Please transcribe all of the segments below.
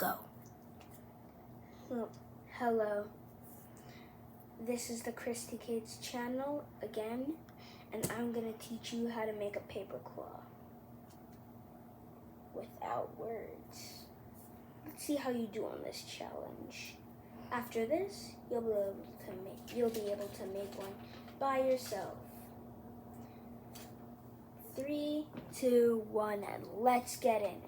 go. Hello. This is the Christy Kids channel again, and I'm going to teach you how to make a paper claw without words. Let's see how you do on this challenge. After this, you'll be able to make one by yourself. 3, 2, 1, and let's get in it.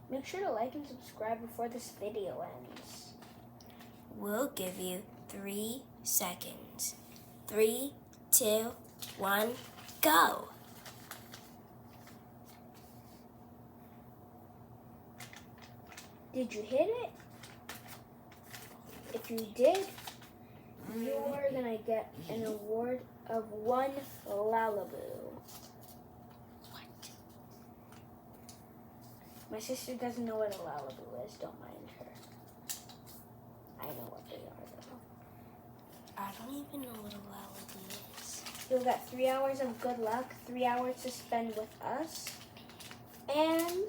Make sure to like and subscribe before this video ends. We'll give you 3 seconds. 3, 2, 1, go. Did you hit it? If you did, you are gonna get an award of 1 Lalaboo. What? My sister doesn't know what a Lalaboo is. Don't mind her. I know what they are though. I don't even know what a Lalaboo is. You'll get 3 hours of good luck, 3 hours to spend with us, and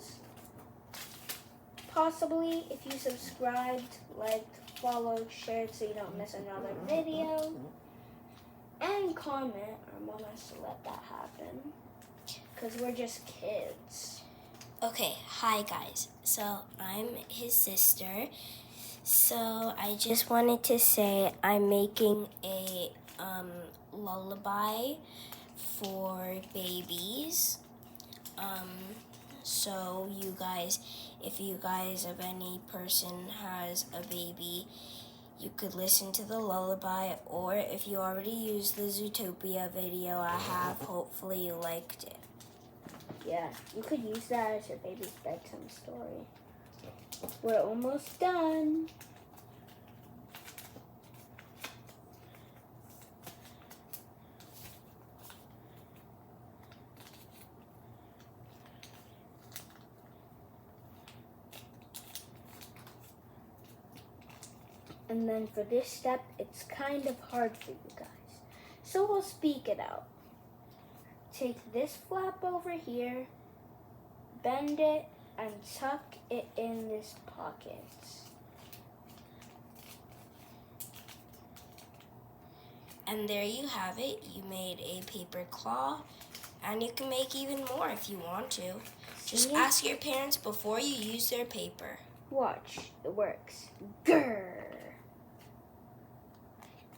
possibly if you subscribed, liked, followed, shared so you don't miss another video, and comment. Our mom has to let that happen because we're just kids. Okay, hi guys. So I'm his sister. So I just wanted to say I'm making a lullaby for babies. So you guys, if you guys of any person has a baby, you could listen to the lullaby, or if you already used the Zootopia video I have, hopefully you liked it. Yeah, you could use that as your baby's bedtime story. We're almost done. And then for this step, it's kind of hard for you guys. So we'll speak it out. Take this flap over here, bend it, and tuck it in this pocket. And there you have it. You made a paper claw, and you can make even more if you want to. Just ask your parents before you use their paper. Watch, it works. Grrr.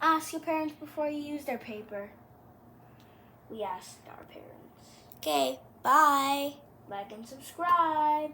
Ask your parents before you use their paper. We asked our parents. Okay, bye. Like and subscribe.